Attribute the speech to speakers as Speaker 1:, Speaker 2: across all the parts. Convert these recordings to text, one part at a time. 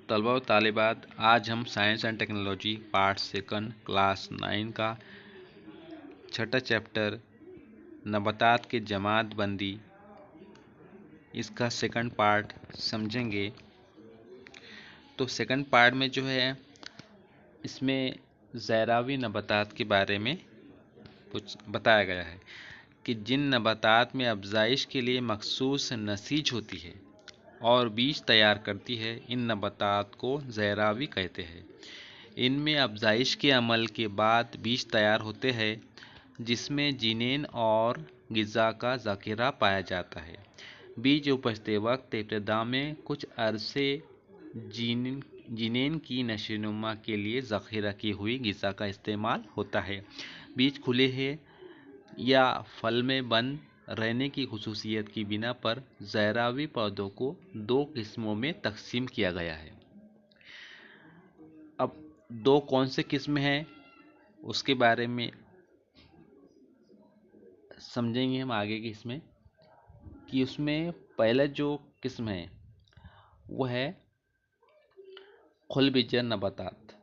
Speaker 1: तलबा व तालिबात, आज हम science and technology part second class 9 का छठा चैप्टर नबातात के जमात बंदी इसका सेकंड पार्ट समझेंगे। तो सेकंड पार्ट में जो है इसमें ज़ैरावी नबातात के बारे में कुछ बताया गया है कि जिन नबातात में अफजाइश के लिए मखसूस नसीज होती है और बीज तैयार करती है, इन नबातात को ज़ैरावी कहते हैं। इनमें अफजाइश के अमल के बाद बीज तैयार होते हैं जिसमें जिनेन और ग़िज़ा का ज़ख़ीरा पाया जाता है। बीज उपजते वक्त इब्तिदा में कुछ अरसे जिनेन की नशोनुमा के लिए ज़ख़ीरा की हुई ग़िज़ा का इस्तेमाल होता है। बीज खुले हैं या फल में बंद रहने की खुसूसियत की बिना पर ज़ैरावी पौधों को दो किस्मों में तकसीम किया गया है। अब दो कौन से किस्म हैं उसके बारे में समझेंगे हम आगे की इसमें कि उसमें पहला जो किस्म है वो है खुलबिजा नबातात।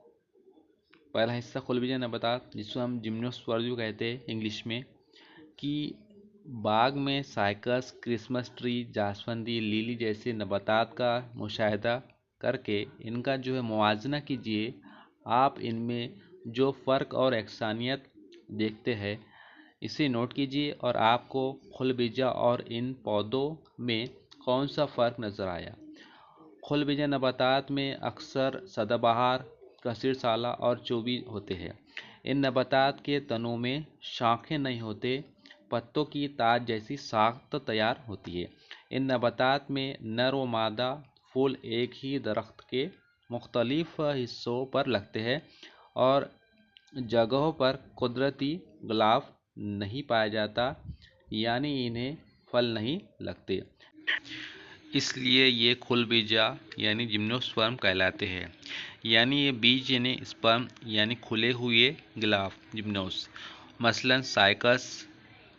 Speaker 1: पहला हिस्सा खुलबिजा नबातात जिसको हम जिम्नोस्पर्म कहते हैं इंग्लिश में, कि बाग में साइकस, क्रिसमस ट्री, जासवंदी, लिली जैसे नबातात का मुशाहिदा करके इनका जो है मुआवजा कीजिए। आप इनमें जो फ़र्क और यकसानियत देखते हैं इसे नोट कीजिए और आपको खुलबिजा और इन पौधों में कौन सा फ़र्क नज़र आया। खुलबिजा नबातात में अक्सर सदाबहार, कसीर साला और चौबी होते हैं। इन नबातात के तनों में शाखें नहीं होते, पत्तों की ताज जैसी साख्त तैयार होती है। इन नबातात में नर व मादा फूल एक ही दरख्त के मुख्तलिफ हिस्सों पर लगते हैं और जगहों पर कुदरती गिलाफ नहीं पाया जाता, यानी इन्हें फल नहीं लगते, इसलिए ये खुलबिजा यानी जिम्नोस्पर्म कहलाते हैं। यानी ये बीज यानी स्पर्म यानी खुले हुए गिलाफ जिम्नोस, मसलन साइकस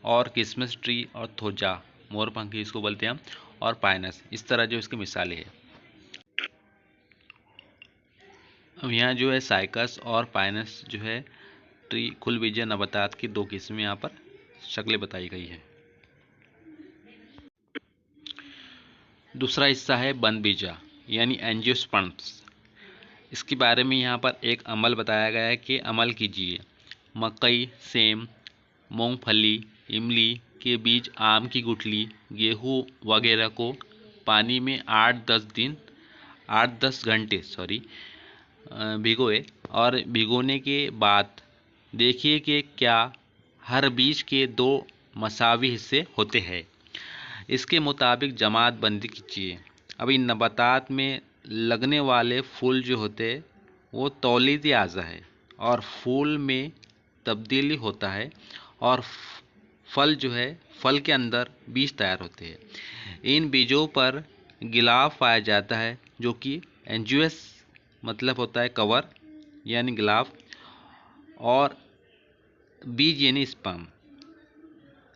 Speaker 1: और क्रिसमस ट्री और थोजा मोरपंखी इसको बोलते हैं हम, और पाइनस, इस तरह जो इसकी मिसालें हैं। अब यहाँ जो है साइकस और पाइनस जो है ट्री खुलबिजा नबातात की दो किस्में यहाँ पर शक्लें बताई गई है। दूसरा हिस्सा है बंद बीजा यानी एंजियोस्पर्म्स। इसके बारे में यहाँ पर एक अमल बताया गया है कि अमल कीजिए। मकई, सेम, मूंगफली, इमली के बीज, आम की गुठली, गेहूँ वगैरह को पानी में 8-10 घंटे भिगोए और भिगोने के बाद देखिए कि क्या हर बीज के दो मसावी हिस्से होते हैं। इसके मुताबिक जमात बंदी कीजिए। अब इन नबातात में लगने वाले फूल जो होते हैं वो तौलीदी आज़ा है और फूल में तब्दीली होता है और फल जो है फल के अंदर बीज तैयार होते हैं। इन बीजों पर गिलाफ पाया जाता है जो कि एंजियस मतलब होता है कवर यानी गिलाफ, और बीज यानी स्पर्म।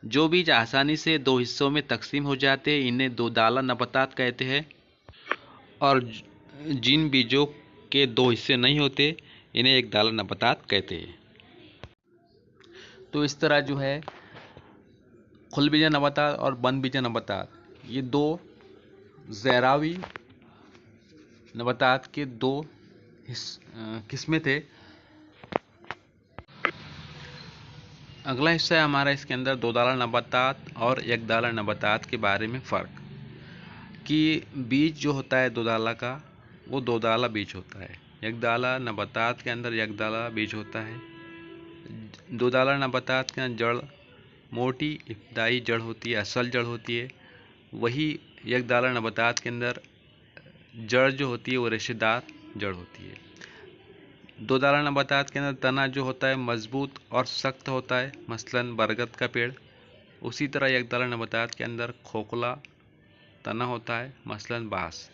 Speaker 1: जो बीज आसानी से दो हिस्सों में तकसीम हो जाते हैं इन्हें दो दाला नबातात कहते हैं, और जिन बीजों के दो हिस्से नहीं होते इन्हें एक दाला नबातात कहते हैं। तो इस तरह जो है खुलबिजा नबातात और बंद बीजा नबातात ये दो ज़ैरावी नबातात के दो किस्में थे। अगला हिस्सा है हमारा इसके अंदर दो दाला नबातात और एक दाला नबातात के बारे में फ़र्क, कि बीज जो होता है दो दाला का वो दो दाला बीज होता है। एक दाला नबातात के अंदर एक दाला बीज होता है। दो दाला नबातात के अंदर जड़ मोटी इब्तदाई जड़ होती है, असल जड़ होती है। वही एक दाला नबातात के अंदर जड़ जो होती है वो रेशेदार जड़ होती है। दो दाला नबातात के अंदर तना जो होता है मजबूत और सख्त होता है, मसलन बरगद का पेड़। उसी तरह एक दाला नबातात के अंदर खोखला तना होता है, मसलन बांस।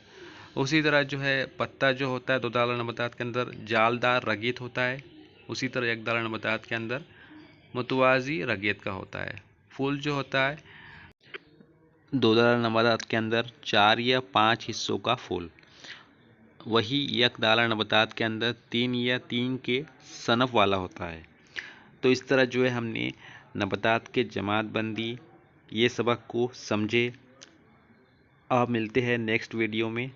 Speaker 1: उसी तरह जो है पत्ता जो होता है दो दाला नबातात के अंदर जालदार रगीत होता है। उसी तरह एक दाला नबातात के अंदर मुतवाज़ी रगीत का होता है। फूल जो होता है दो दाला नबातात के अंदर 4 या 5 हिस्सों का फूल। वही यकदाला नबातात के अंदर 3 या 3 के सनफ वाला होता है। तो इस तरह जो है हमने नबातात के जमात बंदी ये सबक को समझे। अब मिलते हैं नेक्स्ट वीडियो में।